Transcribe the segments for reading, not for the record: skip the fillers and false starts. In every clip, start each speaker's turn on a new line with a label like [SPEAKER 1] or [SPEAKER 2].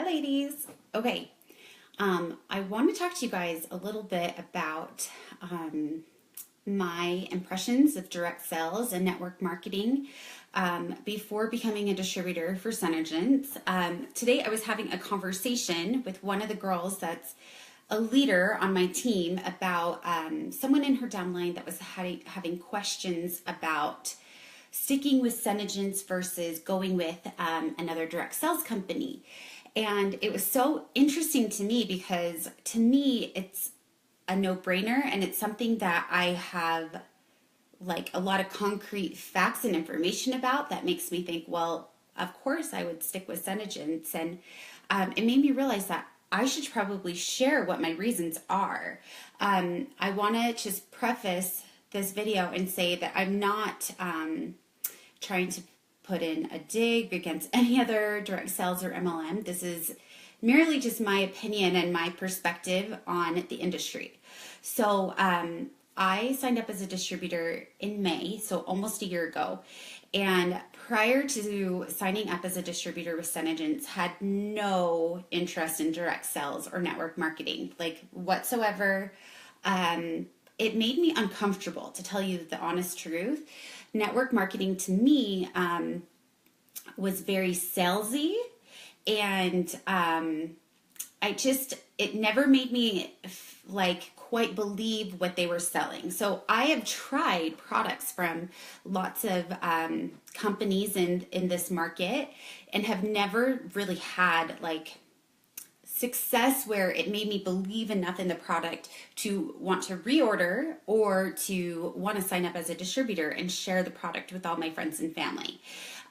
[SPEAKER 1] ladies. Okay, I want to talk to you guys a little bit about my impressions of direct sales and network marketing before becoming a distributor for Senegence. Today I was having a conversation with one of the girls that's a leader on my team about someone in her downline that was having questions about sticking with Senegence versus going with another direct sales company. And it was so interesting to me because to me, it's a no-brainer and it's something that I have like a lot of concrete facts and information about that makes me think, well, of course I would stick with Senegence. And it made me realize that I should probably share what my reasons are. I want to just preface this video and say that I'm not trying to put in a dig against any other direct sales or MLM. This is merely just my opinion and my perspective on the industry. So I signed up as a distributor in May, so almost a year ago. And prior to signing up as a distributor with Senegence, had no interest in direct sales or network marketing, like whatsoever. It made me uncomfortable, to tell you the honest truth. Network marketing to me was very salesy, and it never made me like quite believe what they were selling. So I have tried products from lots of companies in this market and have never really had like success where it made me believe enough in the product to want to reorder or to want to sign up as a distributor and share the product with all my friends and family.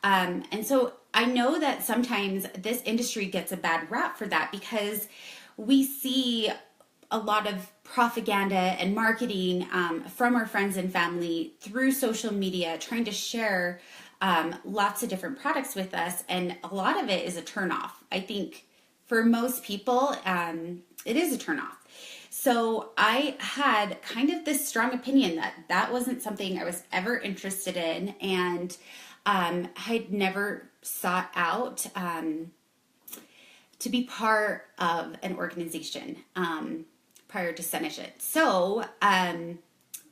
[SPEAKER 1] And so I know that sometimes this industry gets a bad rap for that because we see a lot of propaganda and marketing from our friends and family through social media trying to share lots of different products with us, and a lot of it is a turnoff. I think for most people, it is a turnoff. So I had kind of this strong opinion that that wasn't something I was ever interested in, and had never sought out to be part of an organization prior to Senegence. So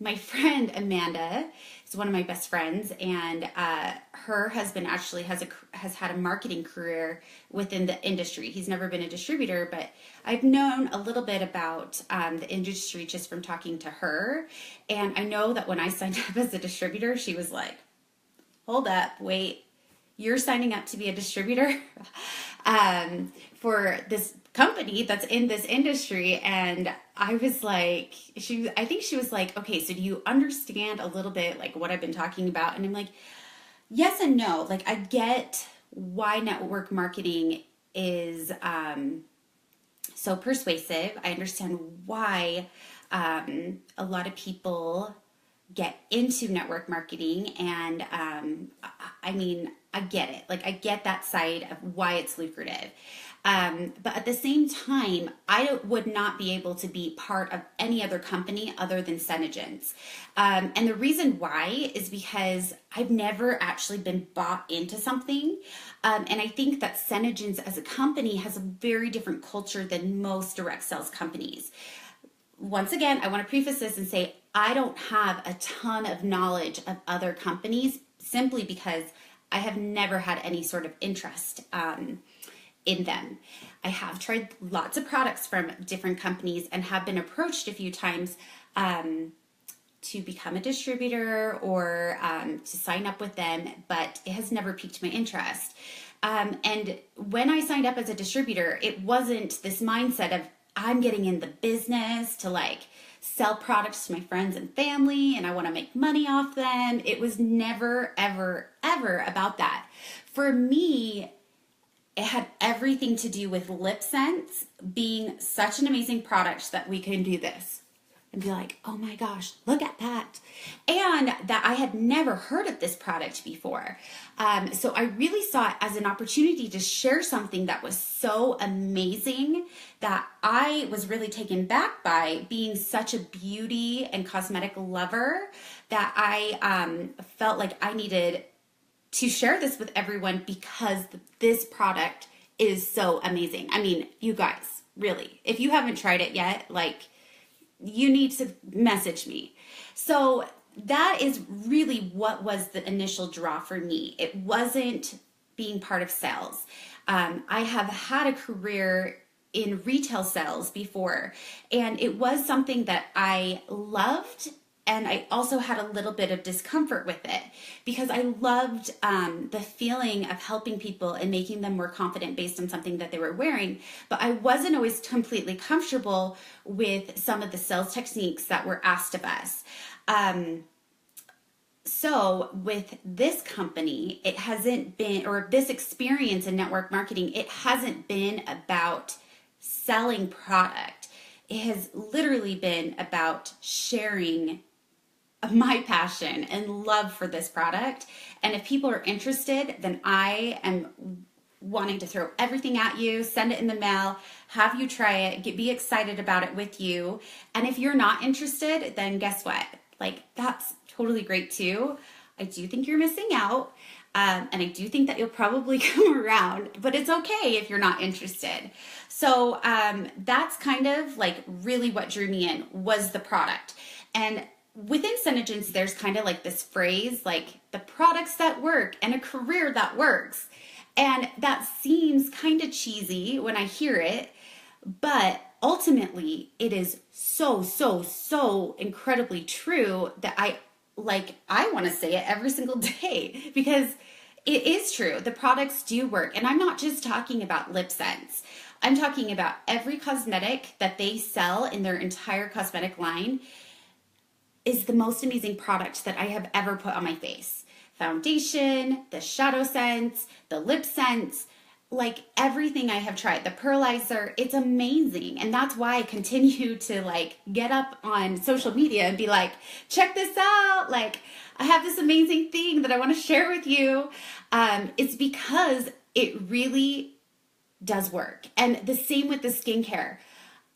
[SPEAKER 1] my friend Amanda is one of my best friends, and her husband actually has had a marketing career within the industry. He's never been a distributor, but I've known a little bit about the industry just from talking to her. And I know that when I signed up as a distributor, she was like, hold up, wait, you're signing up to be a distributor for this company that's in this industry? And I was like, I think she was like, okay, so do you understand a little bit like what I've been talking about? And I'm like, yes and no. Like, I get why network marketing is so persuasive. I understand why a lot of people get into network marketing, and I mean, I get it. Like, I get that side of why it's lucrative. But at the same time, I would not be able to be part of any other company other than Senegence. And the reason why is because I've never actually been bought into something. And I think that Senegence as a company has a very different culture than most direct sales companies. Once again, I want to preface this and say, I don't have a ton of knowledge of other companies simply because I have never had any sort of interest in them. I have tried lots of products from different companies and have been approached a few times to become a distributor or to sign up with them, but it has never piqued my interest. And when I signed up as a distributor, it wasn't this mindset of I'm getting in the business to like sell products to my friends and family and I want to make money off them. It was never, ever, ever about that. For me, it had everything to do with LipSense being such an amazing product that we can do this and be like, oh my gosh, look at that. And that I had never heard of this product before. So I really saw it as an opportunity to share something that was so amazing that I was really taken back by, being such a beauty and cosmetic lover, that I felt like I needed to share this with everyone because this product is so amazing. I mean, you guys, really, if you haven't tried it yet, like, you need to message me. So that is really what was the initial draw for me. It wasn't being part of sales. I have had a career in retail sales before, and it was something that I loved. And I also had a little bit of discomfort with it because I loved the feeling of helping people and making them more confident based on something that they were wearing. But I wasn't always completely comfortable with some of the sales techniques that were asked of us. So with this company, it hasn't been, or this experience in network marketing, it hasn't been about selling product. It has literally been about sharing my passion and love for this product. And if people are interested, then I am wanting to throw everything at you, send it in the mail, have you try it, be excited about it with you. And if you're not interested, then guess what? Like, that's totally great too. I do think you're missing out. And I do think that you'll probably come around, but it's okay if you're not interested. So that's kind of like really what drew me in was the product. And within Senegence, there's kind of like this phrase, like the products that work and a career that works. And that seems kind of cheesy when I hear it, but ultimately it is so, so, so incredibly true that I want to say it every single day because it is true. The products do work. And I'm not just talking about LipSense. I'm talking about every cosmetic that they sell in their entire cosmetic line is the most amazing product that I have ever put on my face. Foundation, the Shadow Sense, the LipSense, like everything I have tried, the pearlizer, it's amazing. And that's why I continue to like get up on social media and be like, check this out. Like, I have this amazing thing that I want to share with you. It's because it really does work. And the same with the skincare.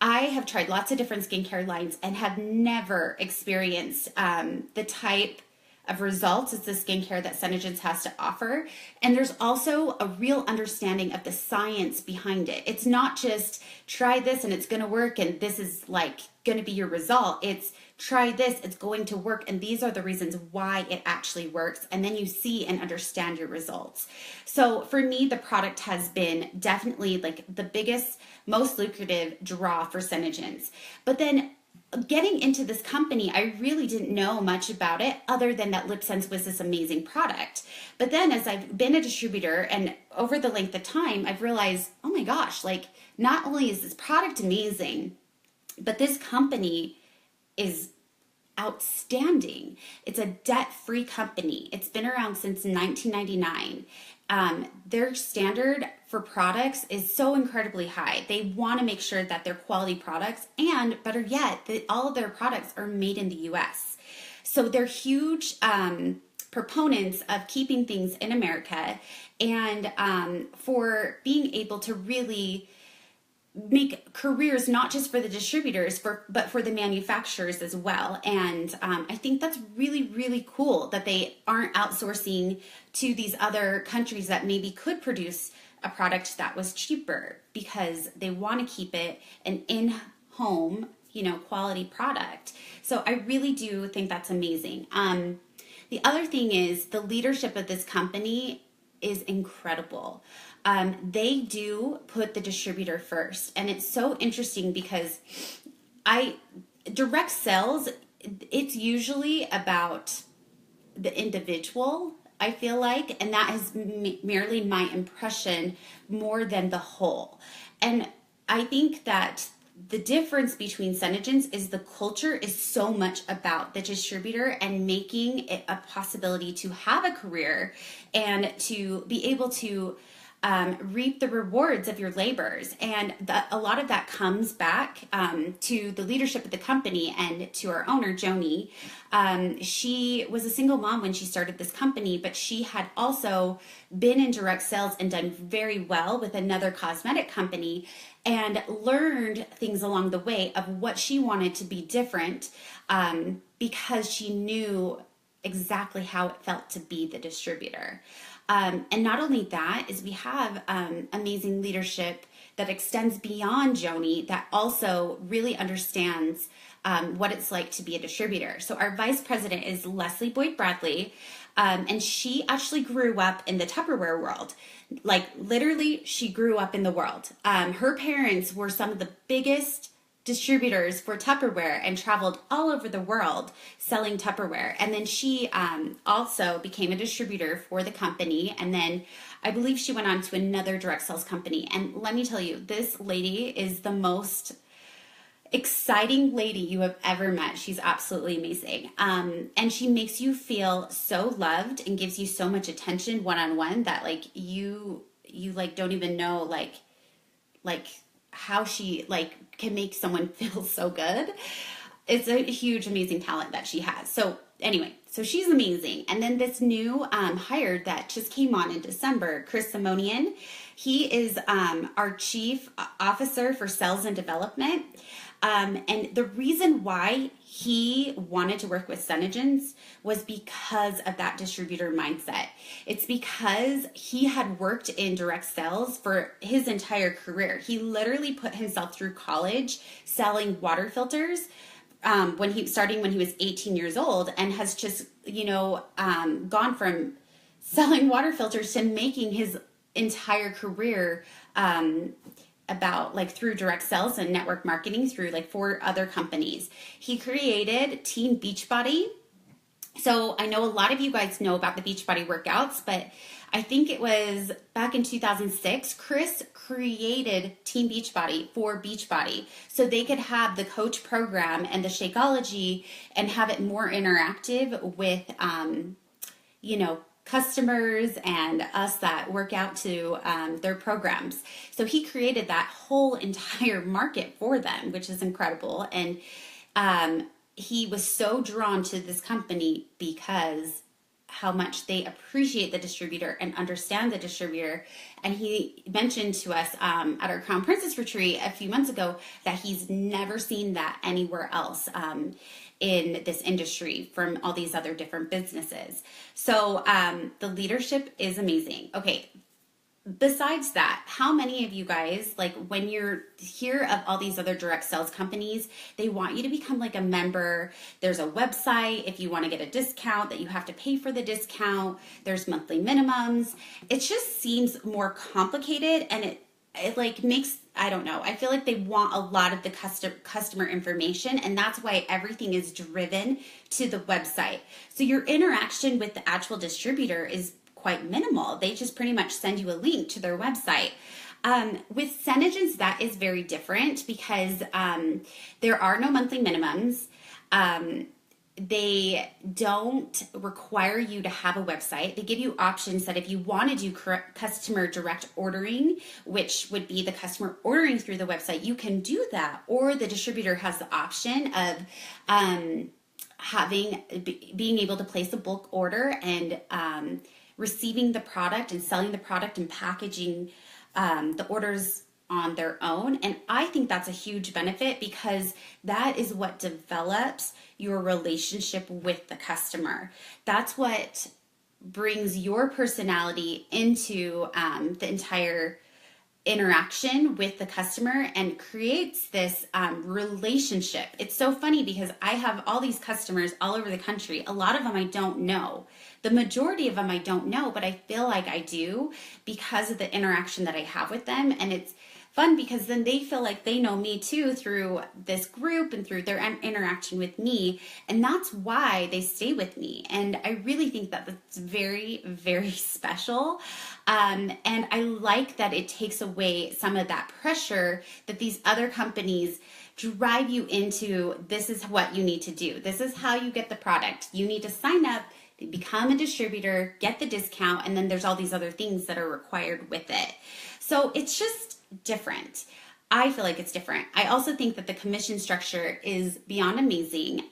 [SPEAKER 1] I have tried lots of different skincare lines and have never experienced the type of results as the skincare that Senegence has to offer. And there's also a real understanding of the science behind it. It's not just try this and it's going to work and this is like going to be your result. It's try this, it's going to work, and these are the reasons why it actually works. And then you see and understand your results. So for me, the product has been definitely like the biggest, most lucrative draw for Senegence. But then getting into this company, I really didn't know much about it other than that LipSense was this amazing product. But then as I've been a distributor and over the length of time, I've realized, oh my gosh, like not only is this product amazing, but this company is outstanding. It's a debt-free company. It's been around since 1999. Their standard for products is so incredibly high. They want to make sure that they're quality products, and better yet, that all of their products are made in the US. So they're huge proponents of keeping things in America and for being able to really make careers not just for the distributors, but for the manufacturers as well. And I think that's really, really cool that they aren't outsourcing to these other countries that maybe could produce a product that was cheaper because they want to keep it an in-home, quality product. So I really do think that's amazing. The other thing is the leadership of this company is incredible. They do put the distributor first. And it's so interesting because direct sales, it's usually about the individual, I feel like, and that is merely my impression more than the whole. And I think that the difference between Senegence is the culture is so much about the distributor and making it a possibility to have a career and to be able to reap the rewards of your labors. And a lot of that comes back to the leadership of the company and to our owner, Joni. She was a single mom when she started this company, but she had also been in direct sales and done very well with another cosmetic company and learned things along the way of what she wanted to be different because she knew exactly how it felt to be the distributor. And not only that is we have amazing leadership that extends beyond Joni that also really understands what it's like to be a distributor. So our vice president is Leslie Boyd Bradley, and she actually grew up in the Tupperware world. Like literally, she grew up in the world. Her parents were some of the biggest distributors for Tupperware and traveled all over the world selling Tupperware. And then she also became a distributor for the company. And then I believe she went on to another direct sales company. And let me tell you, this lady is the most exciting lady you have ever met. She's absolutely amazing. And she makes you feel so loved and gives you so much attention one-on-one that like you like don't even know like how she like can make someone feel so good. It's a huge, amazing talent that she has. So anyway, so she's amazing. And then this new hire that just came on in December, Chris Simonian, he is our chief officer for sales and development. And the reason why he wanted to work with Senegence was because of that distributor mindset. It's because he had worked in direct sales for his entire career. He literally put himself through college selling water filters when he was 18 years old, and has just, gone from selling water filters to making his entire career about like through direct sales and network marketing through like 4 other companies. He created Team Beachbody. So I know a lot of you guys know about the Beachbody workouts, but I think it was back in 2006, Chris created Team Beachbody for Beachbody so they could have the coach program and the Shakeology and have it more interactive with, customers and us that work out to their programs. So he created that whole entire market for them, which is incredible. And he was so drawn to this company because how much they appreciate the distributor and understand the distributor. And he mentioned to us at our Crown Princess retreat a few months ago that he's never seen that anywhere else in this industry from all these other different businesses. So the leadership is amazing. Okay. Besides that, how many of you guys, like when you're hear of all these other direct sales companies, they want you to become like a member. There's a website if you want to get a discount that you have to pay for the discount. There's monthly minimums. It just seems more complicated, and it like makes, I don't know, I feel like they want a lot of the customer information, and that's why everything is driven to the website. So your interaction with the actual distributor is quite minimal. They just pretty much send you a link to their website. With Senegence, that is very different because there are no monthly minimums. They don't require you to have a website. They give you options that if you want to do customer direct ordering, which would be the customer ordering through the website, you can do that. Or the distributor has the option of being able to place a bulk order and receiving the product and selling the product and packaging the orders on their own. And I think that's a huge benefit because that is what develops your relationship with the customer. That's what brings your personality into the entire interaction with the customer and creates this relationship. It's so funny because I have all these customers all over the country. A lot of them I don't know. The majority of them I don't know, but I feel like I do because of the interaction that I have with them. And it's fun because then they feel like they know me too through this group and through their interaction with me. And that's why they stay with me. And I really think that that's very, very special. And I like that it takes away some of that pressure that these other companies drive you into. This is what you need to do. This is how you get the product. You need to sign up, become a distributor, get the discount, and then there's all these other things that are required with it. So it's just different. I feel like it's different. I also think that the commission structure is beyond amazing.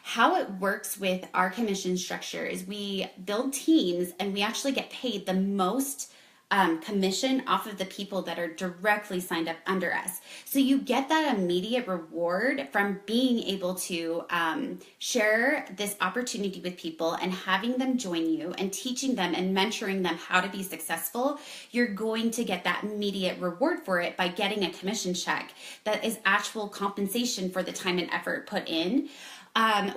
[SPEAKER 1] How it works with our commission structure is we build teams and we actually get paid the most commission off of the people that are directly signed up under us. So you get that immediate reward from being able to share this opportunity with people and having them join you and teaching them and mentoring them how to be successful. You're going to get that immediate reward for it by getting a commission check that is actual compensation for the time and effort put in.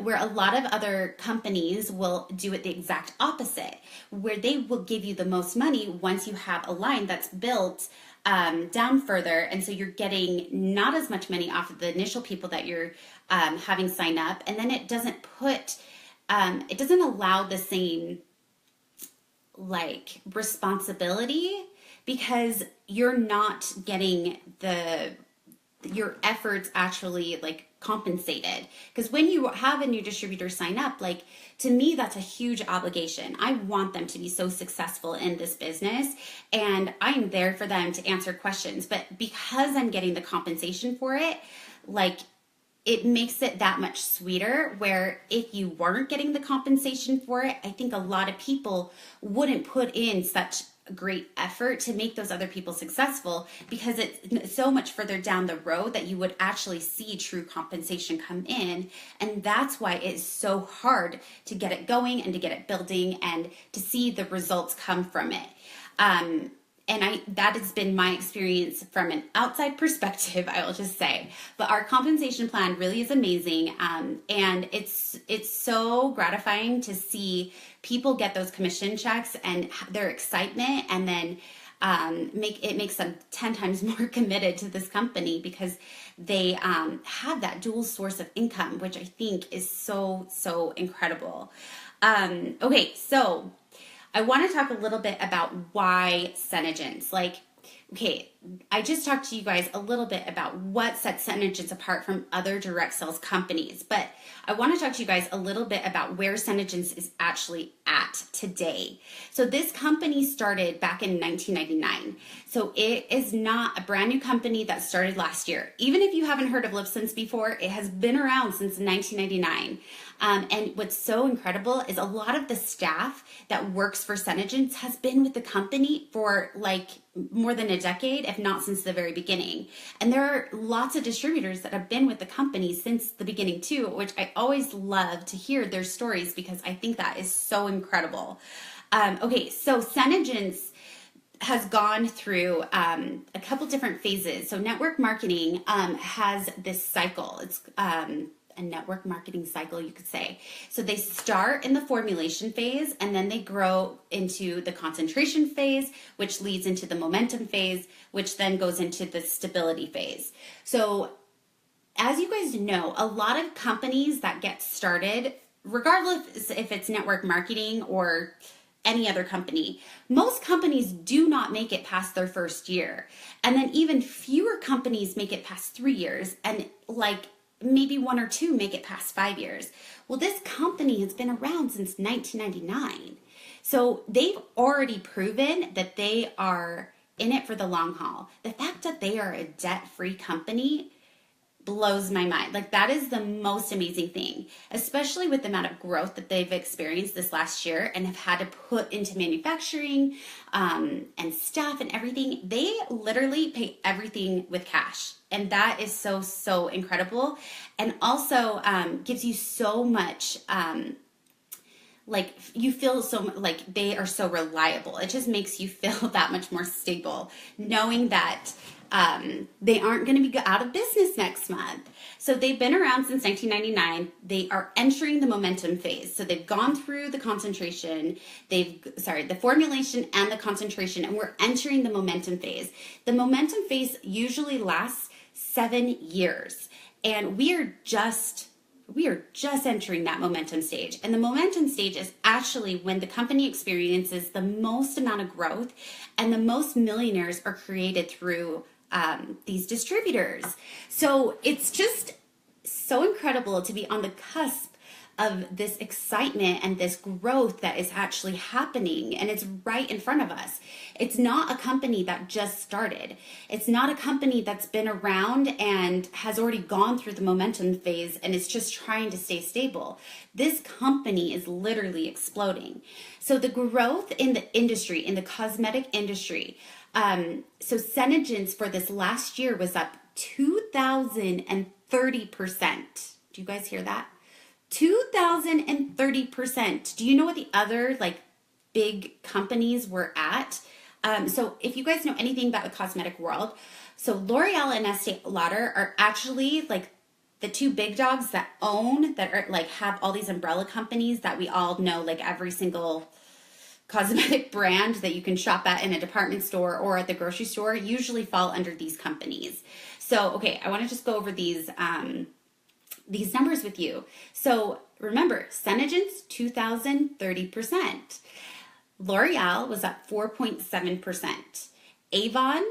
[SPEAKER 1] Where a lot of other companies will do it the exact opposite, where they will give you the most money once you have a line that's built down further. And so you're getting not as much money off of the initial people that you're having sign up. And then it doesn't allow the same like responsibility, because you're not getting your efforts actually like compensated. Because when you have a new distributor sign up, like to me, that's a huge obligation. I want them to be so successful in this business, and I'm there for them to answer questions. But because I'm getting the compensation for it, like it makes it that much sweeter, where if you weren't getting the compensation for it, I think a lot of people wouldn't put in such great effort to make those other people successful, because it's so much further down the road that you would actually see true compensation come in. And that's why it's so hard to get it going and to get it building and to see the results come from it. And that has been my experience from an outside perspective, I will just say. But our compensation plan really is amazing. And it's so gratifying to see people get those commission checks and their excitement, and then makes them 10 times more committed to this company, because they have that dual source of income, which I think is so, so incredible. Okay, so I want to talk a little bit about why Senegence. Okay, I just talked to you guys a little bit about what sets Senegence apart from other direct sales companies, but I want to talk to you guys a little bit about where Senegence is actually at today. So this company started back in 1999. So it is not a brand new company that started last year. Even if you haven't heard of LipSense before, it has been around since 1999. And what's so incredible is a lot of the staff that works for Senegence has been with the company for like more than a decade, if not since the very beginning. And there are lots of distributors that have been with the company since the beginning too, which I always love to hear their stories, because I think that is so incredible. Okay, so Senegence has gone through a couple different phases. So network marketing has this cycle. It's a network marketing cycle, you could say. So they start in the formulation phase, and then they grow into the concentration phase, which leads into the momentum phase, which then goes into the stability phase. So as you guys know, a lot of companies that get started, regardless if it's network marketing or any other company, most companies do not make it past their first year. And then even fewer companies make it past 3 years, and like maybe one or two make it past 5 years. Well, this company has been around since 1999. So they've already proven that they are in it for the long haul. The fact that they are a debt-free company blows my mind. Like, that is the most amazing thing, especially with the amount of growth that they've experienced this last year and have had to put into manufacturing and staff and everything. They literally pay everything with cash. And that is so, so incredible. And also gives you so much, like you feel so like they are so reliable. It just makes you feel that much more stable, knowing that they aren't going to be out of business next month. So they've been around since 1999. They are entering the momentum phase. So they've gone through the concentration, the formulation and the concentration, and we're entering the momentum phase. The momentum phase usually lasts 7 years, and we are just entering that momentum stage. And the momentum stage is actually when the company experiences the most amount of growth and the most millionaires are created through these distributors. So it's just so incredible to be on the cusp of this excitement and this growth that is actually happening, and it's right in front of us. It's not a company that just started. It's not a company that's been around and has already gone through the momentum phase and is just trying to stay stable. This company is literally exploding. So the growth in the industry, in the cosmetic industry, so Senegence for this last year was up 2,030%. Do you guys hear that? 2,030%. Do you know what the other like big companies were at? So if you guys know anything about the cosmetic world, so L'Oreal and Estee Lauder are actually like the two big dogs that are like have all these umbrella companies that we all know, like every single cosmetic brand that you can shop at in a department store or at the grocery store usually fall under these companies. So, okay, I want to just go over these numbers with you. So remember, Senegence 2,030%. L'Oreal was up 4.7%. Avon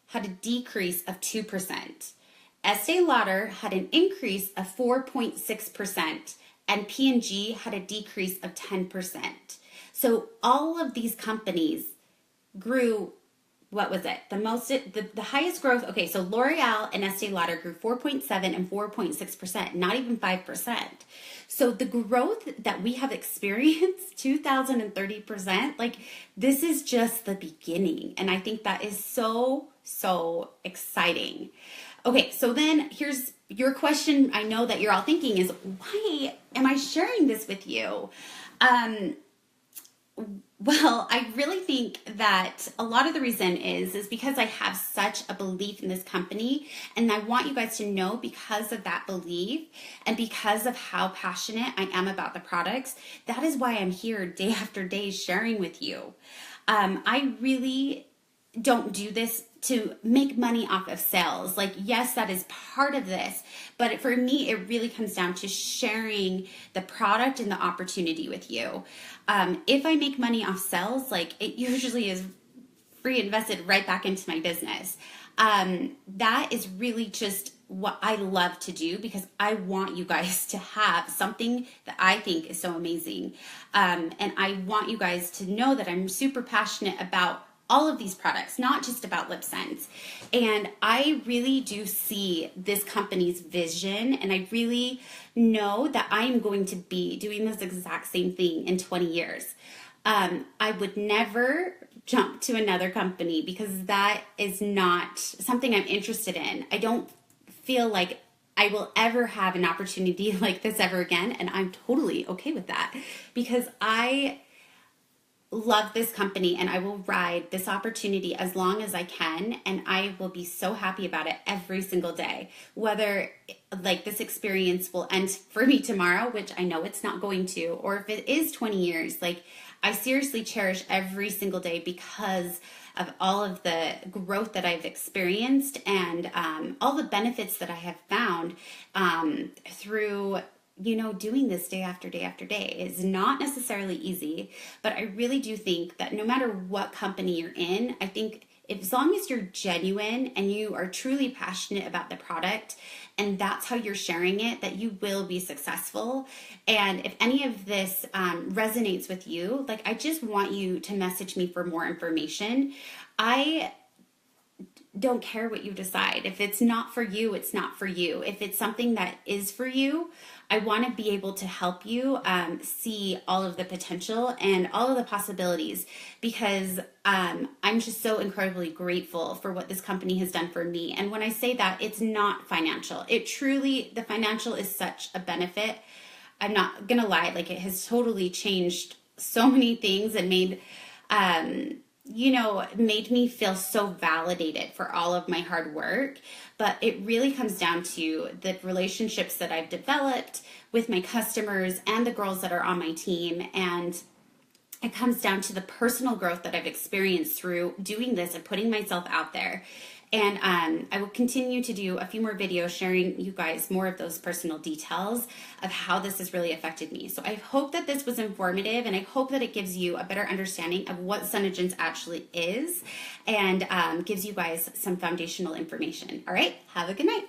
[SPEAKER 1] had a decrease of 2%. Estee Lauder had an increase of 4.6%. And P&G had a decrease of 10%. So all of these companies grew, what was it? The highest growth, okay, so L'Oreal and Estee Lauder grew 4.7 and 4.6%, not even 5%. So the growth that we have experienced, 2,030%, like this is just the beginning. And I think that is so, so exciting. Okay, so then here's your question. I know that you're all thinking is, why am I sharing this with you? Well, I really think that a lot of the reason is because I have such a belief in this company, and I want you guys to know, because of that belief and because of how passionate I am about the products, that is why I'm here day after day sharing with you. I really don't do this to make money off of sales. Like, yes, that is part of this, but for me, it really comes down to sharing the product and the opportunity with you. If I make money off sales, like it usually is reinvested right back into my business. That is really just what I love to do, because I want you guys to have something that I think is so amazing. And I want you guys to know that I'm super passionate about all of these products, not just about LipSense. And I really do see this company's vision, and I really know that I'm going to be doing this exact same thing in 20 years. I would never jump to another company because that is not something I'm interested in. I don't feel like I will ever have an opportunity like this ever again, and I'm totally okay with that, because I love this company and I will ride this opportunity as long as I can, and I will be so happy about it every single day. Whether like this experience will end for me tomorrow, which I know it's not going to, or if it is 20 years, like I seriously cherish every single day because of all of the growth that I've experienced and all the benefits that I have found through doing this day after day after day. Is not necessarily easy, but I really do think that no matter what company you're in, I think as long as you're genuine and you are truly passionate about the product and that's how you're sharing it, that you will be successful. And if any of this resonates with you, like I just want you to message me for more information. I don't care what you decide. If it's not for you, it's not for you. If it's something that is for you, I want to be able to help you see all of the potential and all of the possibilities, because I'm just so incredibly grateful for what this company has done for me. And when I say that, it's not financial. It truly, the financial is such a benefit. I'm not going to lie, like it has totally changed so many things and made me feel so validated for all of my hard work. But it really comes down to the relationships that I've developed with my customers and the girls that are on my team. And it comes down to the personal growth that I've experienced through doing this and putting myself out there. And I will continue to do a few more videos sharing you guys more of those personal details of how this has really affected me. So I hope that this was informative, and I hope that it gives you a better understanding of what Senegence actually is and gives you guys some foundational information. All right, have a good night.